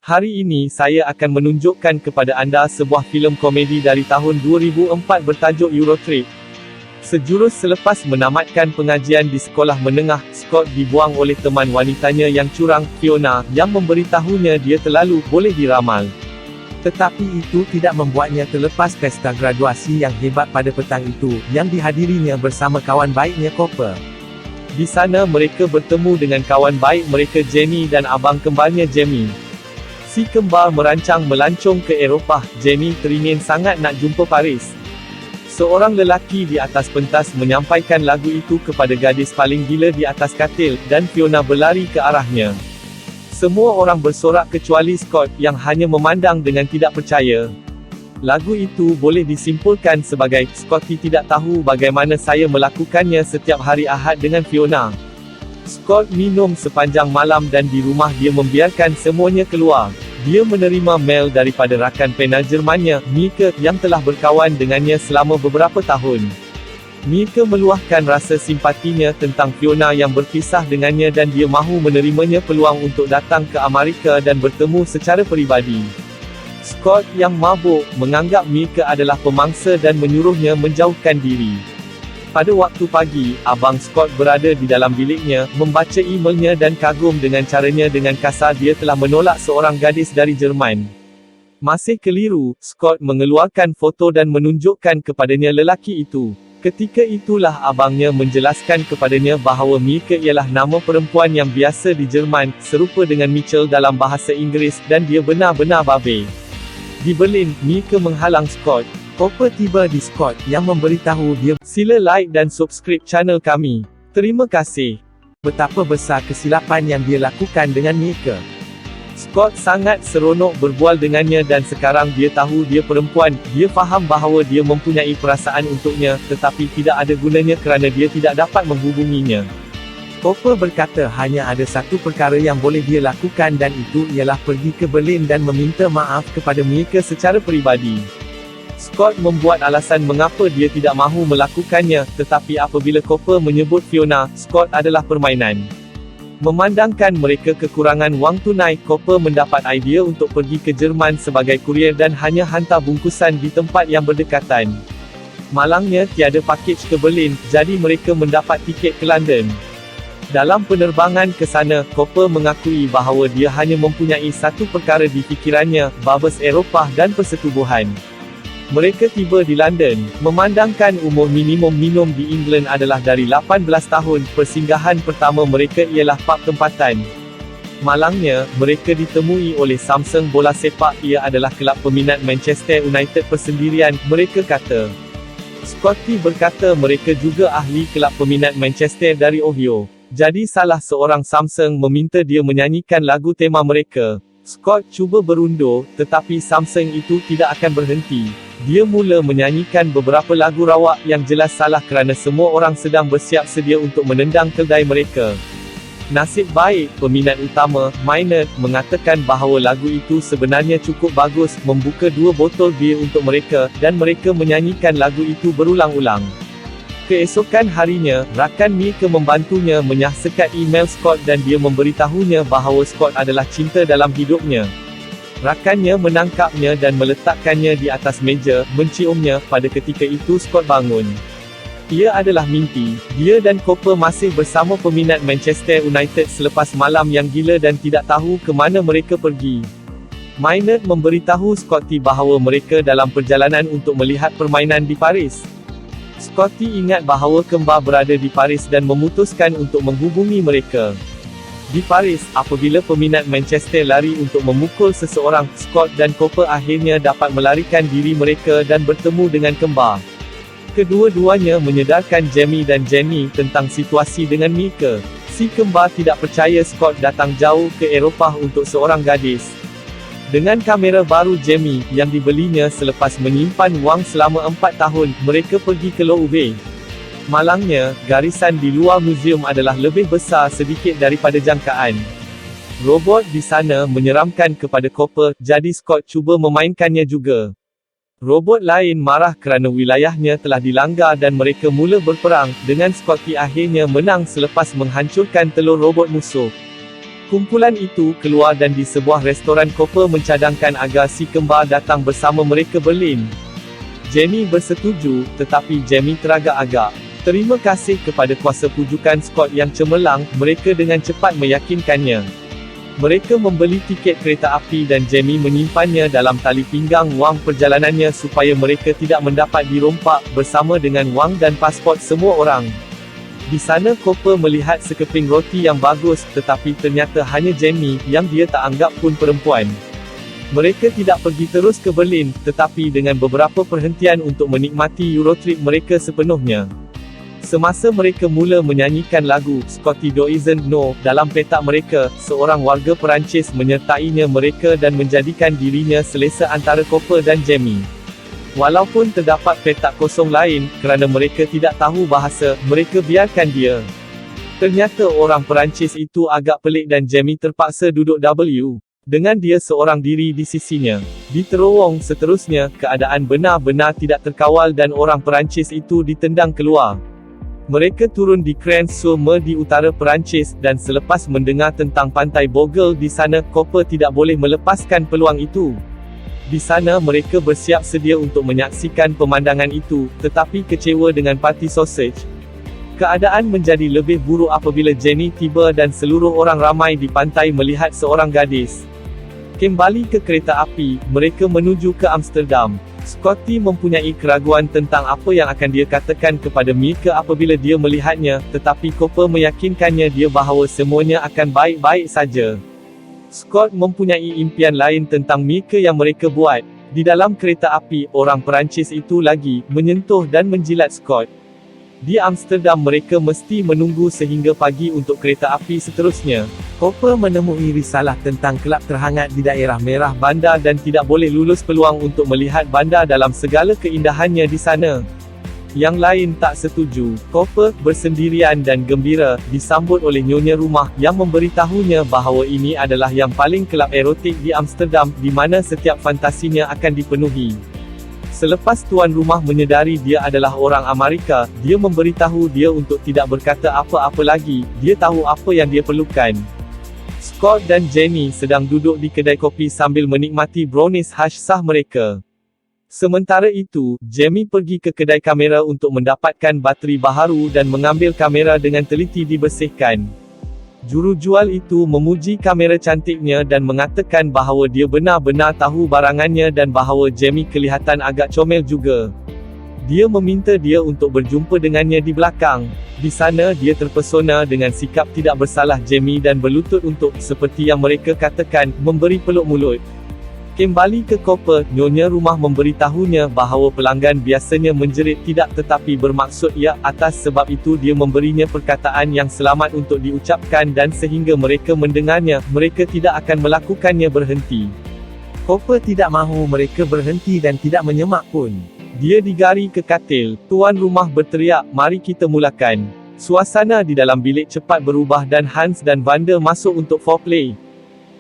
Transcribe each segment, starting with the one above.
Hari ini saya akan menunjukkan kepada anda sebuah filem komedi dari tahun 2004 bertajuk Eurotrip. Sejurus selepas menamatkan pengajian di sekolah menengah, Scott dibuang oleh teman wanitanya yang curang, Fiona, yang memberitahunya dia terlalu boleh diramal. Tetapi itu tidak membuatnya terlepas pesta graduasi yang hebat pada petang itu, yang dihadirinya bersama kawan baiknya Cooper. Di sana mereka bertemu dengan kawan baik mereka Jenny dan abang kembarnya Jamie. Si kembar merancang melancong ke Eropah. Jenny teringin sangat nak jumpa Paris. Seorang lelaki di atas pentas menyampaikan lagu itu kepada gadis paling gila di atas katil, dan Fiona berlari ke arahnya. Semua orang bersorak kecuali Scott, yang hanya memandang dengan tidak percaya. Lagu itu boleh disimpulkan sebagai, Scotty tidak tahu bagaimana saya melakukannya setiap hari Ahad dengan Fiona. Scott minum sepanjang malam dan di rumah dia membiarkan semuanya keluar. Dia menerima mail daripada rakan pena Jermannya, Mielke, yang telah berkawan dengannya selama beberapa tahun. Mielke meluahkan rasa simpatinya tentang Fiona yang berpisah dengannya dan dia mahu menerimanya peluang untuk datang ke Amerika dan bertemu secara peribadi. Scott yang mabuk, menganggap Mielke adalah pemangsa dan menyuruhnya menjauhkan diri. Pada waktu pagi, abang Scott berada di dalam biliknya, membaca emailnya dan kagum dengan caranya dengan kasar dia telah menolak seorang gadis dari Jerman. Masih keliru, Scott mengeluarkan foto dan menunjukkan kepadanya lelaki itu. Ketika itulah abangnya menjelaskan kepadanya bahawa Mielke ialah nama perempuan yang biasa di Jerman, serupa dengan Mitchell dalam bahasa Inggeris, dan dia benar-benar babe. Di Berlin, Mielke menghalang Scott. Cooper tiba di Scott, yang memberitahu dia, sila like dan subscribe channel kami. Terima kasih. Betapa besar kesilapan yang dia lakukan dengan Mielke. Scott sangat seronok berbual dengannya dan sekarang dia tahu dia perempuan. Dia faham bahawa dia mempunyai perasaan untuknya, tetapi tidak ada gunanya kerana dia tidak dapat menghubunginya. Cooper berkata hanya ada satu perkara yang boleh dia lakukan dan itu ialah pergi ke Berlin dan meminta maaf kepada Mielke secara peribadi. Scott membuat alasan mengapa dia tidak mahu melakukannya, tetapi apabila Cooper menyebut Fiona, Scott adalah permainan. Memandangkan mereka kekurangan wang tunai, Cooper mendapat idea untuk pergi ke Jerman sebagai kurier dan hanya hantar bungkusan di tempat yang berdekatan. Malangnya tiada pakej ke Berlin, jadi mereka mendapat tiket ke London. Dalam penerbangan ke sana, Cooper mengakui bahawa dia hanya mempunyai satu perkara di fikirannya, babes Eropah dan persetubuhan. Mereka tiba di London. Memandangkan umur minimum minum di England adalah dari 18 tahun, persinggahan pertama mereka ialah pub tempatan. Malangnya, mereka ditemui oleh Samsung Bola Sepak. Ia adalah kelab peminat Manchester United persendirian, mereka kata. Scotty berkata mereka juga ahli kelab peminat Manchester dari Ohio. Jadi salah seorang Samsung meminta dia menyanyikan lagu tema mereka. Scott cuba berundur, tetapi Samsung itu tidak akan berhenti. Dia mula menyanyikan beberapa lagu rawak yang jelas salah kerana semua orang sedang bersiap sedia untuk menendang keldai mereka. Nasib baik, peminat utama, Maynard, mengatakan bahawa lagu itu sebenarnya cukup bagus, membuka 2 botol bir untuk mereka, dan mereka menyanyikan lagu itu berulang-ulang. Keesokan harinya, rakan Mielke membantunya menyiasatkan email Scott dan dia memberitahunya bahawa Scott adalah cinta dalam hidupnya. Rakannya menangkapnya dan meletakkannya di atas meja, menciumnya. Pada ketika itu Scott bangun. Ia adalah mimpi. Dia dan Cooper masih bersama peminat Manchester United selepas malam yang gila dan tidak tahu ke mana mereka pergi. Maynard memberitahu Scotty bahawa mereka dalam perjalanan untuk melihat permainan di Paris. Scotty ingat bahawa kembar berada di Paris dan memutuskan untuk menghubungi mereka. Di Paris, apabila peminat Manchester lari untuk memukul seseorang, Scott dan Cooper akhirnya dapat melarikan diri mereka dan bertemu dengan kembar. Kedua-duanya menyedarkan Jamie dan Jenny tentang situasi dengan Mielke. Si kembar tidak percaya Scott datang jauh ke Eropah untuk seorang gadis. Dengan kamera baru Jamie, yang dibelinya selepas menyimpan wang selama 4 tahun, mereka pergi ke Louvre. Malangnya, garisan di luar muzium adalah lebih besar sedikit daripada jangkaan. Robot di sana menyeramkan kepada Cooper, jadi Scott cuba memainkannya juga. Robot lain marah kerana wilayahnya telah dilanggar dan mereka mula berperang, dengan Scotty akhirnya menang selepas menghancurkan telur robot musuh. Kumpulan itu keluar dan di sebuah restoran Cooper mencadangkan agar si kembar datang bersama mereka Berlin. Jenny bersetuju, tetapi Jamie teragak-agak. Terima kasih kepada kuasa pujukan Scott yang cemerlang, mereka dengan cepat meyakinkannya. Mereka membeli tiket kereta api dan Jamie menyimpannya dalam tali pinggang wang perjalanannya supaya mereka tidak mendapat dirompak, bersama dengan wang dan pasport semua orang. Di sana Cooper melihat sekeping roti yang bagus, tetapi ternyata hanya Jamie, yang dia tak anggap pun perempuan. Mereka tidak pergi terus ke Berlin, tetapi dengan beberapa perhentian untuk menikmati Eurotrip mereka sepenuhnya. Semasa mereka mula menyanyikan lagu Scotty Doesn't Know dalam petak mereka, seorang warga Perancis menyertainya mereka dan menjadikan dirinya selesa antara Cooper dan Jamie. Walaupun terdapat petak kosong lain, kerana mereka tidak tahu bahasa, mereka biarkan dia. Ternyata orang Perancis itu agak pelik dan Jamie terpaksa duduk dengan dia seorang diri di sisinya. Di terowong seterusnya, keadaan benar-benar tidak terkawal dan orang Perancis itu ditendang keluar. Mereka turun di Crans-sur-Mer di utara Perancis, dan selepas mendengar tentang pantai Bourget di sana, Cooper tidak boleh melepaskan peluang itu. Di sana mereka bersiap sedia untuk menyaksikan pemandangan itu, tetapi kecewa dengan parti sausage. Keadaan menjadi lebih buruk apabila Jenny tiba dan seluruh orang ramai di pantai melihat seorang gadis. Kembali ke kereta api, mereka menuju ke Amsterdam. Scotty mempunyai keraguan tentang apa yang akan dia katakan kepada Mieke apabila dia melihatnya, tetapi Cooper meyakinkannya dia bahawa semuanya akan baik-baik saja. Scott mempunyai impian lain tentang Mieke yang mereka buat. Di dalam kereta api, orang Perancis itu lagi menyentuh dan menjilat Scott. Di Amsterdam mereka mesti menunggu sehingga pagi untuk kereta api seterusnya. Cooper menemui risalah tentang kelab terhangat di daerah Merah Bandar dan tidak boleh lulus peluang untuk melihat bandar dalam segala keindahannya di sana. Yang lain tak setuju. Cooper, bersendirian dan gembira, disambut oleh nyonya rumah, yang memberitahunya bahawa ini adalah yang paling kelab erotik di Amsterdam, di mana setiap fantasinya akan dipenuhi. Selepas tuan rumah menyedari dia adalah orang Amerika, dia memberitahu dia untuk tidak berkata apa-apa lagi, dia tahu apa yang dia perlukan. Scott dan Jenny sedang duduk di kedai kopi sambil menikmati brownies hash sah mereka. Sementara itu, Jamie pergi ke kedai kamera untuk mendapatkan bateri baharu dan mengambil kamera dengan teliti dibersihkan. Jurujual itu memuji kamera cantiknya dan mengatakan bahawa dia benar-benar tahu barangannya dan bahawa Jamie kelihatan agak comel juga. Dia meminta dia untuk berjumpa dengannya di belakang. Di sana dia terpesona dengan sikap tidak bersalah Jamie dan berlutut untuk, seperti yang mereka katakan, memberi peluk mulut. Kembali ke Cooper, nyonya rumah memberitahunya bahawa pelanggan biasanya menjerit tidak tetapi bermaksud ya, atas sebab itu dia memberinya perkataan yang selamat untuk diucapkan dan sehingga mereka mendengarnya, mereka tidak akan melakukannya berhenti. Cooper tidak mahu mereka berhenti dan tidak menyemak pun. Dia digari ke katil. Tuan rumah berteriak, mari kita mulakan. Suasana di dalam bilik cepat berubah dan Hans dan Wanda masuk untuk foreplay.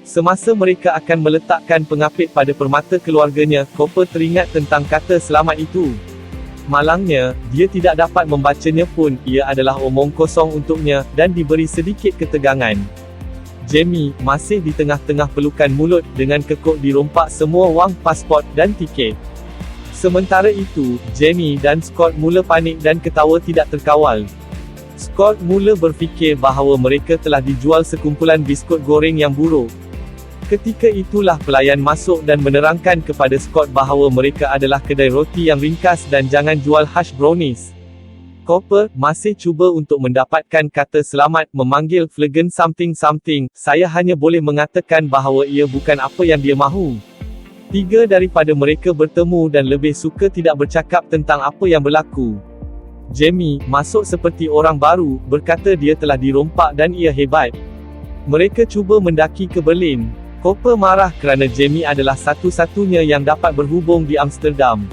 Semasa mereka akan meletakkan pengapit pada permata keluarganya, Cooper teringat tentang kata selamat itu. Malangnya, dia tidak dapat membacanya pun, ia adalah omong kosong untuknya, dan diberi sedikit ketegangan. Jamie, masih di tengah-tengah pelukan mulut, dengan kekok dirompak semua wang, pasport, dan tiket. Sementara itu, Jamie dan Scott mula panik dan ketawa tidak terkawal. Scott mula berfikir bahawa mereka telah dijual sekumpulan biskut goreng yang buruk. Ketika itulah pelayan masuk dan menerangkan kepada Scott bahawa mereka adalah kedai roti yang ringkas dan jangan jual hash brownies. Cooper masih cuba untuk mendapatkan kata selamat, memanggil Flagon something-something, saya hanya boleh mengatakan bahawa ia bukan apa yang dia mahu. Tiga daripada mereka bertemu dan lebih suka tidak bercakap tentang apa yang berlaku. Jamie masuk seperti orang baru, berkata dia telah dirompak dan ia hebat. Mereka cuba mendaki ke Berlin. Cooper marah kerana Jamie adalah satu-satunya yang dapat berhubung di Amsterdam.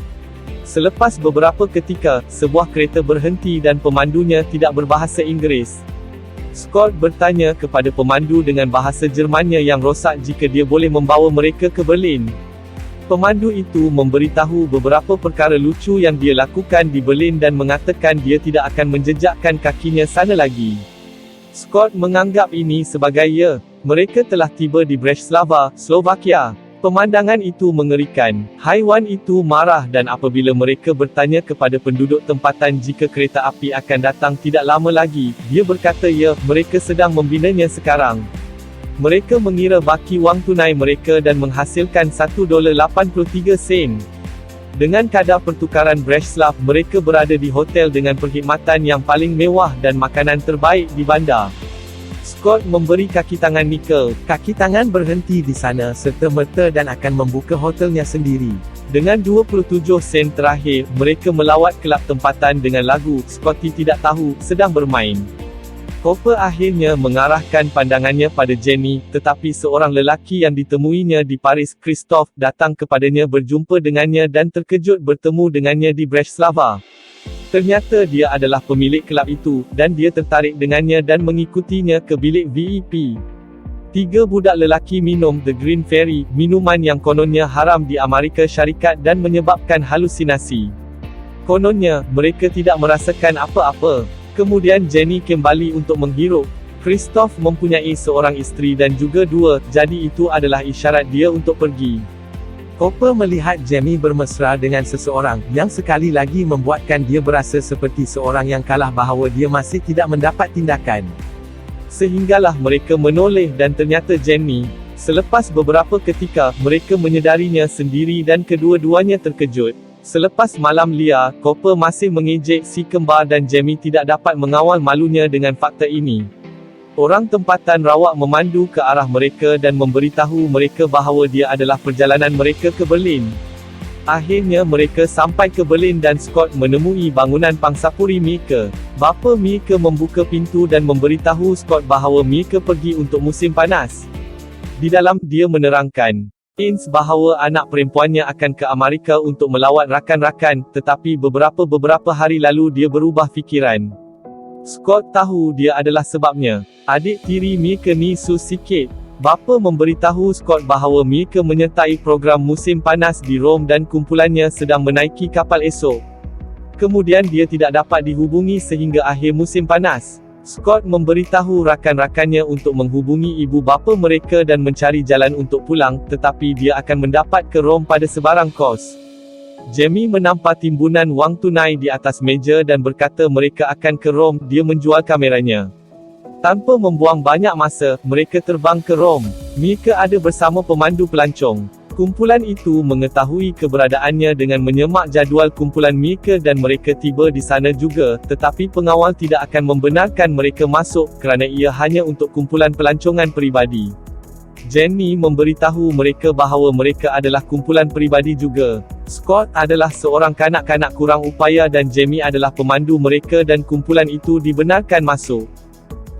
Selepas beberapa ketika, sebuah kereta berhenti dan pemandunya tidak berbahasa Inggeris. Scott bertanya kepada pemandu dengan bahasa Jermannya yang rosak jika dia boleh membawa mereka ke Berlin. Pemandu itu memberitahu beberapa perkara lucu yang dia lakukan di Berlin dan mengatakan dia tidak akan menjejakkan kakinya sana lagi. Scott menganggap ini sebagai ya. Mereka telah tiba di Bratislava, Slovakia. Pemandangan itu mengerikan. Haiwan itu marah dan apabila mereka bertanya kepada penduduk tempatan jika kereta api akan datang tidak lama lagi, dia berkata ya, mereka sedang membinanya sekarang. Mereka mengira baki wang tunai mereka dan menghasilkan $1.83. Dengan kadar pertukaran Bratislav, mereka berada di hotel dengan perkhidmatan yang paling mewah dan makanan terbaik di bandar. Scott memberi kaki tangan Michael. Kaki tangan berhenti di sana serta-merta dan akan membuka hotelnya sendiri. Dengan 27 sen terakhir, mereka melawat kelab tempatan dengan lagu "Scotty Tidak Tahu" sedang bermain. Cooper akhirnya mengarahkan pandangannya pada Jenny, tetapi seorang lelaki yang ditemuinya di Paris, Christoph, datang kepadanya berjumpa dengannya dan terkejut bertemu dengannya di Bratislava. Ternyata dia adalah pemilik kelab itu, dan dia tertarik dengannya dan mengikutinya ke bilik VIP. 3 budak lelaki minum The Green Fairy, minuman yang kononnya haram di Amerika Syarikat dan menyebabkan halusinasi. Kononnya, mereka tidak merasakan apa-apa. Kemudian Jenny kembali untuk menghirup. Christoph mempunyai seorang isteri dan juga 2, jadi itu adalah isyarat dia untuk pergi. Cooper melihat Jamie bermesra dengan seseorang, yang sekali lagi membuatkan dia berasa seperti seorang yang kalah bahawa dia masih tidak mendapat tindakan. Sehinggalah mereka menoleh dan ternyata Jenny. Selepas beberapa ketika, mereka menyedarinya sendiri dan kedua-duanya terkejut. Selepas malam liar, Cooper masih mengejek si kembar dan Jamie tidak dapat mengawal malunya dengan fakta ini. Orang tempatan rawak memandu ke arah mereka dan memberitahu mereka bahawa dia adalah perjalanan mereka ke Berlin. Akhirnya mereka sampai ke Berlin dan Scott menemui bangunan pangsapuri Mieke. Bapa Mieke membuka pintu dan memberitahu Scott bahawa Mieke pergi untuk musim panas. Di dalam, dia menerangkan Ins bahawa anak perempuannya akan ke Amerika untuk melawat rakan-rakan, tetapi beberapa hari lalu dia berubah fikiran. Scott tahu dia adalah sebabnya. Adik tiri Mieke ni sus sikit. Bapa memberitahu Scott bahawa Mieke menyertai program musim panas di Rom dan kumpulannya sedang menaiki kapal esok. Kemudian dia tidak dapat dihubungi sehingga akhir musim panas. Scott memberitahu rakan-rakannya untuk menghubungi ibu bapa mereka dan mencari jalan untuk pulang, tetapi dia akan mendapat ke Rom pada sebarang kos. Jamie menampak timbunan wang tunai di atas meja dan berkata mereka akan ke Rom. Dia menjual kameranya. Tanpa membuang banyak masa, mereka terbang ke Rom. Mieke ada bersama pemandu pelancong. Kumpulan itu mengetahui keberadaannya dengan menyemak jadual kumpulan Mieke dan mereka tiba di sana juga, tetapi pengawal tidak akan membenarkan mereka masuk, kerana ia hanya untuk kumpulan pelancongan peribadi. Jenny memberitahu mereka bahawa mereka adalah kumpulan peribadi juga. Scott adalah seorang kanak-kanak kurang upaya dan Jamie adalah pemandu mereka dan kumpulan itu dibenarkan masuk.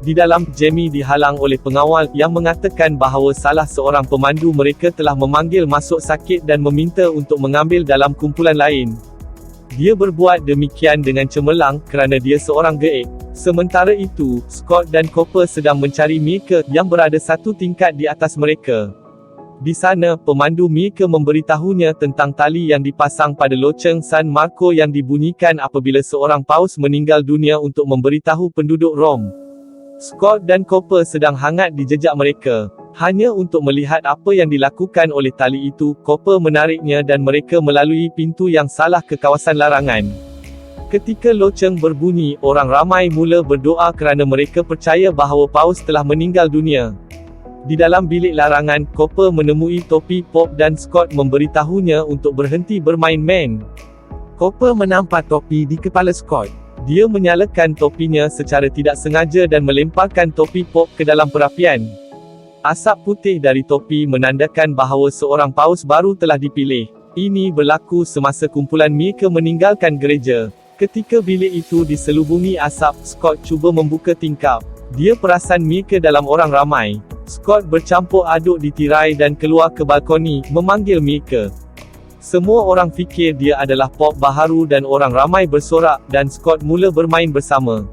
Di dalam, Jamie dihalang oleh pengawal, yang mengatakan bahawa salah seorang pemandu mereka telah memanggil masuk sakit dan meminta untuk mengambil dalam kumpulan lain. Dia berbuat demikian dengan cemerlang, kerana dia seorang geek. Sementara itu, Scott dan Cooper sedang mencari Mieke, yang berada satu tingkat di atas mereka. Di sana, pemandu Mieke memberitahunya tentang tali yang dipasang pada loceng San Marco yang dibunyikan apabila seorang paus meninggal dunia untuk memberitahu penduduk Rom. Scott dan Cooper sedang hangat di jejak mereka. Hanya untuk melihat apa yang dilakukan oleh tali itu, Cooper menariknya dan mereka melalui pintu yang salah ke kawasan larangan. Ketika loceng berbunyi, orang ramai mula berdoa kerana mereka percaya bahawa paus telah meninggal dunia. Di dalam bilik larangan, Cooper menemui topi Pop dan Scott memberitahunya untuk berhenti bermain main. Cooper menampak topi di kepala Scott. Dia menyalakan topinya secara tidak sengaja dan melemparkan topi Pop ke dalam perapian. Asap putih dari topi menandakan bahawa seorang paus baru telah dipilih. Ini berlaku semasa kumpulan Mieke meninggalkan gereja. Ketika bilik itu diselubungi asap, Scott cuba membuka tingkap. Dia perasan Mieke dalam orang ramai. Scott bercampur aduk di tirai dan keluar ke balkoni, memanggil Mieke. Semua orang fikir dia adalah Pop baharu dan orang ramai bersorak, dan Scott mula bermain bersama.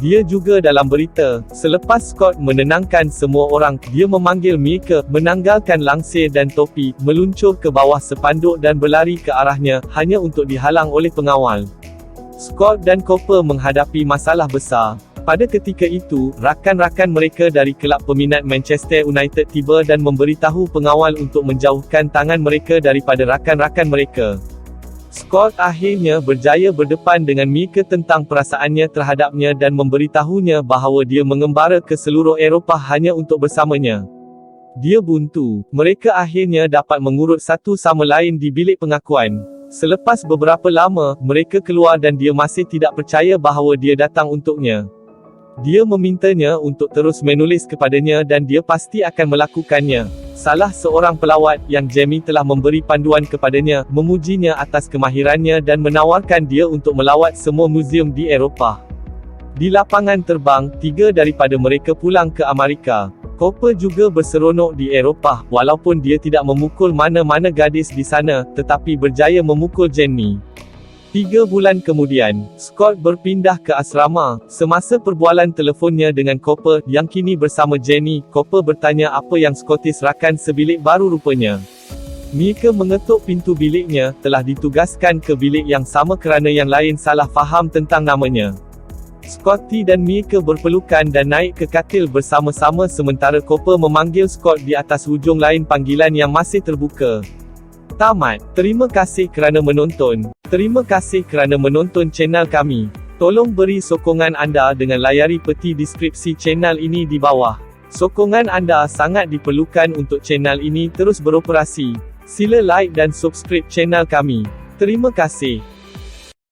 Dia juga dalam berita. Selepas Scott menenangkan semua orang, dia memanggil Mieke, menanggalkan langsir dan topi, meluncur ke bawah sepanduk dan berlari ke arahnya, hanya untuk dihalang oleh pengawal. Scott dan Cooper menghadapi masalah besar. Pada ketika itu, rakan-rakan mereka dari kelab peminat Manchester United tiba dan memberitahu pengawal untuk menjauhkan tangan mereka daripada rakan-rakan mereka. Scott akhirnya berjaya berdepan dengan Mieke tentang perasaannya terhadapnya dan memberitahunya bahawa dia mengembara ke seluruh Eropah hanya untuk bersamanya. Dia buntu. Mereka akhirnya dapat mengurut satu sama lain di bilik pengakuan. Selepas beberapa lama, mereka keluar dan dia masih tidak percaya bahawa dia datang untuknya. Dia memintanya untuk terus menulis kepadanya dan dia pasti akan melakukannya. Salah seorang pelawat, yang Jamie telah memberi panduan kepadanya, memujinya atas kemahirannya dan menawarkan dia untuk melawat semua muzium di Eropah. Di lapangan terbang, 3 daripada mereka pulang ke Amerika. Cooper juga berseronok di Eropah, walaupun dia tidak memukul mana-mana gadis di sana, tetapi berjaya memukul Jenny. 3 bulan kemudian, Scott berpindah ke asrama. Semasa perbualan telefonnya dengan Cooper, yang kini bersama Jenny, Cooper bertanya apa yang Scottis rakan sebilik baru rupanya. Mieke mengetuk pintu biliknya, telah ditugaskan ke bilik yang sama kerana yang lain salah faham tentang namanya. Scotty dan Mieke berpelukan dan naik ke katil bersama-sama sementara Cooper memanggil Scott di atas hujung lain panggilan yang masih terbuka. Tamat. Terima kasih kerana menonton. Terima kasih kerana menonton channel kami. Tolong beri sokongan anda dengan layari peti deskripsi channel ini di bawah. Sokongan anda sangat diperlukan untuk channel ini terus beroperasi. Sila like dan subscribe channel kami. Terima kasih.